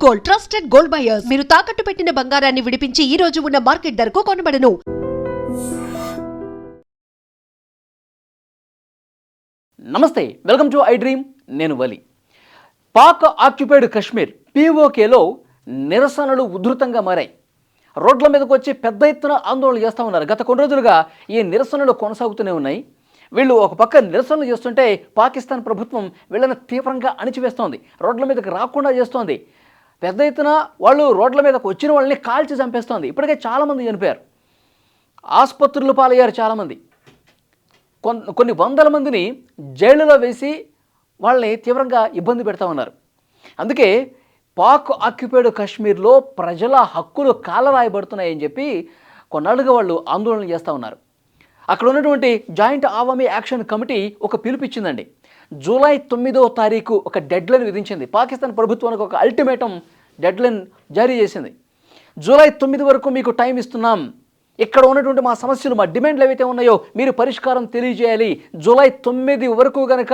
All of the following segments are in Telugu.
Gold, trusted gold buyers. మీరు తాకట్టు పెట్టిన బంగారాన్ని విడిపించి ఈ రోజు ఉన్న మార్కెట్ ధరకు కొనబడను. నమస్తే, వెల్కమ్ టు ఐ డ్రీమ్. నేను వలి. పాక్ ఆక్యుపైడ్ కశ్మీర్ పీఓకేలో నిరసనలు ఉధృతంగా మారాయి. రోడ్ల మీదకు వచ్చి పెద్ద ఎత్తున ఆందోళన చేస్తూ ఉన్నారు. గత కొన్ని రోజులుగా ఈ నిరసనలు కొనసాగుతూనే ఉన్నాయి. వీళ్ళు ఒక పక్క నిరసనలు చేస్తుంటే పాకిస్తాన్ ప్రభుత్వం వీళ్ళని తీవ్రంగా అణిచివేస్తోంది, రోడ్ల మీదకి రాకుండా చేస్తోంది. పెద్ద ఎత్తున వాళ్ళు రోడ్ల మీదకు వచ్చిన వాళ్ళని కాల్చి చంపేస్తోంది. ఇప్పటికే చాలామంది చనిపోయారు, ఆసుపత్రులు పాలయ్యారు చాలామంది. కొన్ని వందల మందిని జైలులో వేసి వాళ్ళని తీవ్రంగా ఇబ్బంది పెడతా ఉన్నారు. అందుకే పాక్ ఆక్యుపైడ్ కశ్మీర్లో ప్రజల హక్కులు కాలరాయబడుతున్నాయని చెప్పి కొన్నాళ్ళుగా వాళ్ళు ఆందోళన చేస్తూ ఉన్నారు. అక్కడ ఉన్నటువంటి జాయింట్ ఆవామీ యాక్షన్ కమిటీ ఒక పిలుపిచ్చిందండి. జూలై 9వ తారీఖు ఒక డెడ్లైన్ విధించింది. పాకిస్తాన్ ప్రభుత్వానికి ఒక అల్టిమేటం డెడ్లైన్ జారీ చేసింది. జూలై 9 వరకు మీకు టైం ఇస్తున్నాం, ఇక్కడ ఉన్నటువంటి మా సమస్యలు, మా డిమాండ్లు ఏవైతే ఉన్నాయో మీరు పరిష్కారం తెలియజేయాలి. జూలై 9 వరకు కనుక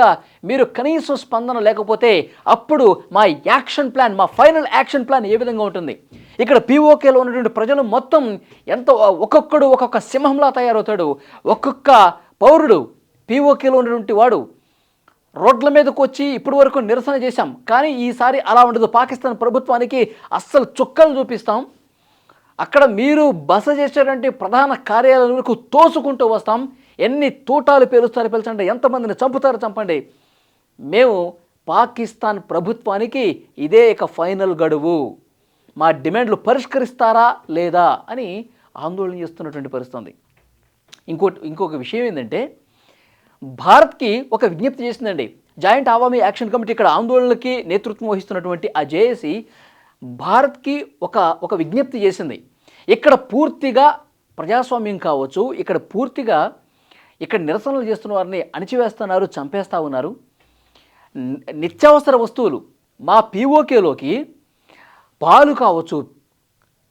మీరు కనీసం స్పందన లేకపోతే అప్పుడు మా యాక్షన్ ప్లాన్, మా ఫైనల్ యాక్షన్ ప్లాన్ ఏ విధంగా ఉంటుంది. ఇక్కడ పీఓకేలో ఉన్నటువంటి ప్రజలు మొత్తం ఒక్కొక్కడు ఒక్కొక్క సింహంలా తయారవుతాడు. ఒక్కొక్క పౌరుడు పీఓకేలో ఉన్నటువంటి వాడు రోడ్ల మీదకు వచ్చి ఇప్పటి వరకు నిరసన చేశాం, కానీ ఈసారి అలా ఉండదు. పాకిస్తాన్ ప్రభుత్వానికి అస్సలు చుక్కలు చూపిస్తాం, అక్కడ మీరు బస చేసేటువంటి ప్రధాన కార్యాలయాలకు తోసుకుంటూ వస్తాం, ఎన్ని తూటాలు పేలుస్తారు పేల్చండి, ఎంతమందిని చంపుతారో చంపండి, మేము పాకిస్తాన్ ప్రభుత్వానికి ఇదే ఇక ఫైనల్ గడువు, మా డిమాండ్లు పరిష్కరిస్తారా లేదా అని ఆందోళన చేస్తున్నటువంటి పరిస్థితి. ఇంకొక విషయం ఏంటంటే, భారత్కి ఒక విజ్ఞప్తి చేసిందండి జాయింట్ ఆవామీ యాక్షన్ కమిటీ. ఇక్కడ ఆందోళనలకి నేతృత్వం వహిస్తున్నటువంటి ఆ జేఏసీ భారత్కి ఒక విజ్ఞప్తి చేసింది. ఇక్కడ పూర్తిగా ప్రజాస్వామ్యం కావచ్చు, ఇక్కడ పూర్తిగా ఇక్కడ నిరసనలు చేస్తున్న వారిని అణిచివేస్తున్నారు, చంపేస్తూ ఉన్నారు. నిత్యావసర వస్తువులు మా పీఓకేలోకి పాలు కావచ్చు,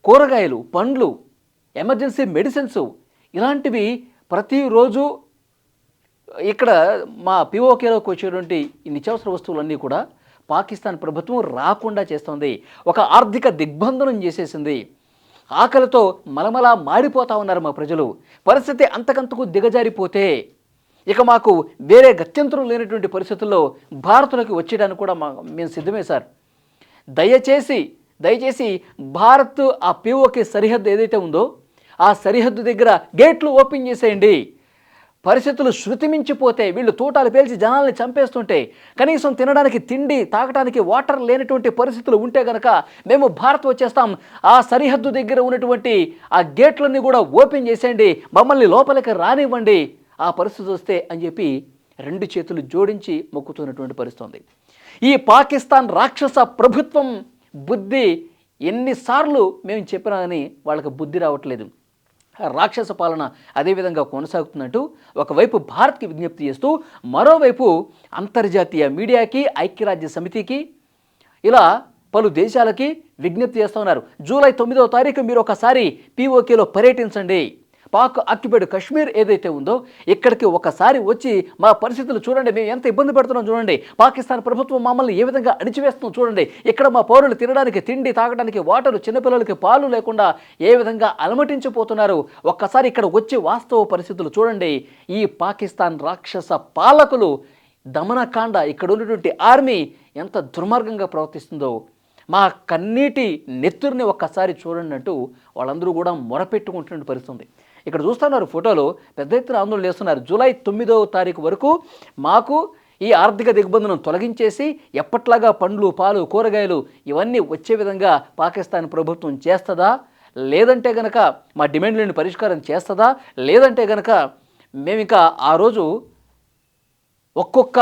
కూరగాయలు, పండ్లు, ఎమర్జెన్సీ మెడిసిన్స్ ఇలాంటివి ప్రతిరోజు ఇక్కడ మా పీఓకేలోకి వచ్చేటువంటి ఈ నిత్యావసర వస్తువులన్నీ కూడా పాకిస్తాన్ ప్రభుత్వం రాకుండా చేస్తుంది. ఒక ఆర్థిక దిగ్బంధనం చేసేసింది. ఆకలితో మలమలా మాడిపోతూ ఉన్నారు మా ప్రజలు. పరిస్థితి అంతకంతకు దిగజారిపోతే ఇక మాకు వేరే గత్యంతరం లేనటువంటి పరిస్థితుల్లో భారత్లోకి వచ్చేయడానికి కూడా మేము సిద్ధమే సార్. దయచేసి భారత్ ఆ పీఓకే సరిహద్దు ఏదైతే ఉందో ఆ సరిహద్దు దగ్గర గేట్లు ఓపెన్ చేసేయండి. పరిస్థితులు శృతిమించిపోతే, వీళ్ళు తూటాలు పేల్చి జనాల్ని చంపేస్తుంటే, కనీసం తినడానికి తిండి, తాగడానికి వాటర్ లేనటువంటి పరిస్థితులు ఉంటే కనుక మేము భారత్ వచ్చేస్తాం, ఆ సరిహద్దు దగ్గర ఉన్నటువంటి ఆ గేట్లన్నీ కూడా ఓపెన్ చేసేయండి, మమ్మల్ని లోపలికి రానివ్వండి ఆ పరిస్థితి వస్తే అని చెప్పి రెండు చేతులు జోడించి మొక్కుతున్నటువంటి పరిస్థితి. ఈ పాకిస్తాన్ రాక్షస ప్రభుత్వం బుద్ధి ఎన్నిసార్లు మేము చెప్పినా కానీ వాళ్ళకి బుద్ధి రావట్లేదు. రాక్షస పాలన అదేవిధంగా కొనసాగుతున్నట్టు ఒకవైపు భారత్కి విజ్ఞప్తి చేస్తూ, మరోవైపు అంతర్జాతీయ మీడియాకి, ఐక్యరాజ్య సమితికి, ఇలా పలు దేశాలకి విజ్ఞప్తి చేస్తూ ఉన్నారు. జూలై 9వ తారీఖు మీరు ఒకసారి పీఓకేలో పర్యటించండి. పాక్ ఆక్యుపైడ్ కశ్మీర్ ఏదైతే ఉందో ఇక్కడికి ఒకసారి వచ్చి మా పరిస్థితులు చూడండి, మేము ఎంత ఇబ్బంది పడుతున్నాం చూడండి, పాకిస్తాన్ ప్రభుత్వం మమ్మల్ని ఏ విధంగా అణిచివేస్తున్నాం చూడండి, ఇక్కడ మా పౌరులు తినడానికి తిండి, తాగడానికి వాటరు, చిన్నపిల్లలకి పాలు లేకుండా ఏ విధంగా అలమటించిపోతున్నారు, ఒక్కసారి ఇక్కడ వచ్చి వాస్తవ పరిస్థితులు చూడండి. ఈ పాకిస్తాన్ రాక్షస పాలకులు దమనకాండ, ఇక్కడ ఉన్నటువంటి ఆర్మీ ఎంత దుర్మార్గంగా ప్రవర్తిస్తుందో మా కన్నీటి నెత్తురిని ఒక్కసారి చూడండి అంటూ వాళ్ళందరూ కూడా మొరపెట్టుకుంటున్న పరిస్థితి. ఇక్కడ చూస్తున్నారు ఫోటోలో పెద్ద ఎత్తున ఆందోళన చేస్తున్నారు. జూలై 9వ తారీఖు వరకు మాకు ఈ ఆర్థిక దిగ్బంధనం తొలగించేసి ఎప్పట్లాగా పండ్లు, పాలు, కూరగాయలు ఇవన్నీ వచ్చే విధంగా పాకిస్తాన్ ప్రభుత్వం చేస్తుందా, లేదంటే గనక మా డిమాండ్లను పరిష్కారం చేస్తుందా, లేదంటే గనక మేము ఇంకా ఆ రోజు ఒక్కొక్క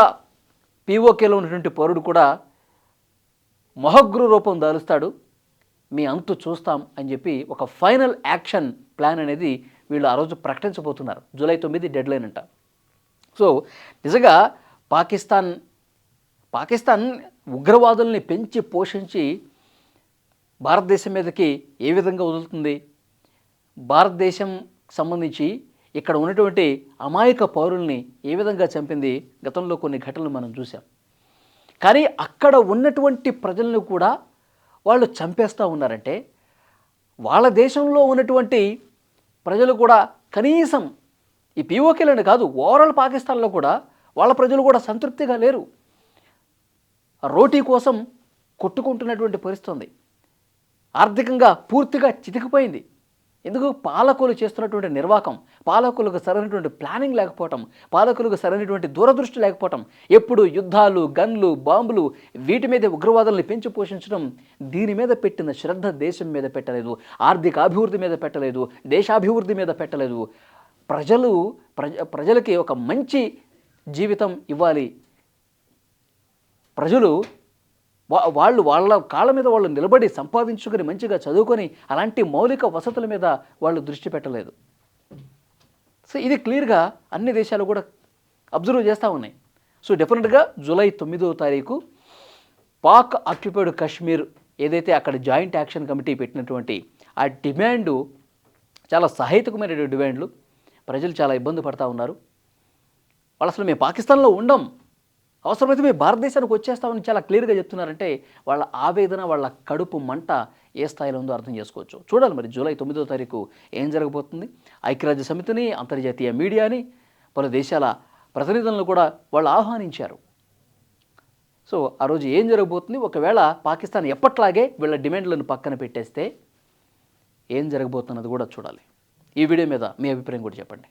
పీఓకేలో ఉన్నటువంటి పౌరుడు కూడా మొహగ్రు రూపం దాలుస్తాడు, మీ అంతు చూస్తాం అని చెప్పి ఒక ఫైనల్ యాక్షన్ ప్లాన్ అనేది వీళ్ళు ఆ రోజు ప్రకటించబోతున్నారు. జూలై 9 డెడ్లైన్ అంట. సో నిజంగా పాకిస్తాన్ ఉగ్రవాదుల్ని పెంచి పోషించి భారతదేశం మీదకి ఏ విధంగా వదులుతుంది, భారతదేశం సంబంధించి ఇక్కడ ఉన్నటువంటి అమాయక పౌరుల్ని ఏ విధంగా చంపింది, గతంలో కొన్ని ఘటనలు మనం చూసాం. కానీ అక్కడ ఉన్నటువంటి ప్రజలను కూడా వాళ్ళు చంపేస్తూ ఉన్నారంటే వాళ్ళ దేశంలో ఉన్నటువంటి ప్రజలు కూడా కనీసం ఈ పీఓకేలని కాదు, ఓవరాల్ పాకిస్తాన్లో కూడా వాళ్ళ ప్రజలు కూడా సంతృప్తిగా లేరు. రోటీ కోసం కొట్టుకుంటున్నటువంటి పరిస్థితి ఉంది. ఆర్థికంగా పూర్తిగా చితికిపోయింది. ఎందుకు? పాలకులు చేస్తున్నటువంటి నిర్వాకం, పాలకులకు సరైనటువంటి ప్లానింగ్ లేకపోవటం, పాలకులకు సరైనటువంటి దూరదృష్టి లేకపోవటం, ఎప్పుడు యుద్ధాలు, గన్లు, బాంబులు, వీటి మీద ఉగ్రవాదుల్ని పెంచి పోషించడం, దీని మీద పెట్టిన శ్రద్ధ దేశం మీద పెట్టలేదు, ఆర్థిక అభివృద్ధి మీద పెట్టలేదు, దేశాభివృద్ధి మీద పెట్టలేదు. ప్రజలకి ఒక మంచి జీవితం ఇవ్వాలి, ప్రజలు వాళ్ళ కాళ్ళ మీద వాళ్ళు నిలబడి సంపాదించుకొని మంచిగా చదువుకొని అలాంటి మౌలిక వసతుల మీద వాళ్ళు దృష్టి పెట్టలేదు. సో ఇది క్లియర్గా అన్ని దేశాలు కూడా అబ్జర్వ్ చేస్తూ ఉన్నాయి. సో డెఫినెట్గా జూలై 9వ తారీఖు పాక్ ఆక్యుపైడ్ కాశ్మీర్ ఏదైతే అక్కడ జాయింట్ యాక్షన్ కమిటీ పెట్టినటువంటి ఆ డిమాండు చాలా సహేతుకమైనటువంటి డిమాండ్లు. ప్రజలు చాలా ఇబ్బంది పడుతూ ఉన్నారు. వాళ్ళు అసలు మేము పాకిస్తాన్లో ఉండం, అవసరమైతే మేము భారతదేశానికి వచ్చేస్తామని చాలా క్లియర్గా చెప్తున్నారంటే వాళ్ళ ఆవేదన, వాళ్ళ కడుపు మంట ఏ స్థాయిలో ఉందో అర్థం చేసుకోవచ్చు. చూడాలి మరి జూలై 9వ తారీఖు ఏం జరగబోతుంది. ఐక్యరాజ్య సమితిని, అంతర్జాతీయ మీడియాని, పలు దేశాల ప్రతినిధులను కూడా వాళ్ళు ఆహ్వానించారు. సో ఆ రోజు ఏం జరగబోతుంది? ఒకవేళ పాకిస్తాన్ ఎప్పట్లాగే వీళ్ళ డిమాండ్లను పక్కన పెట్టేస్తే ఏం జరగబోతున్నది కూడా చూడాలి. ఈ వీడియో మీద మీ అభిప్రాయం కూడా చెప్పండి.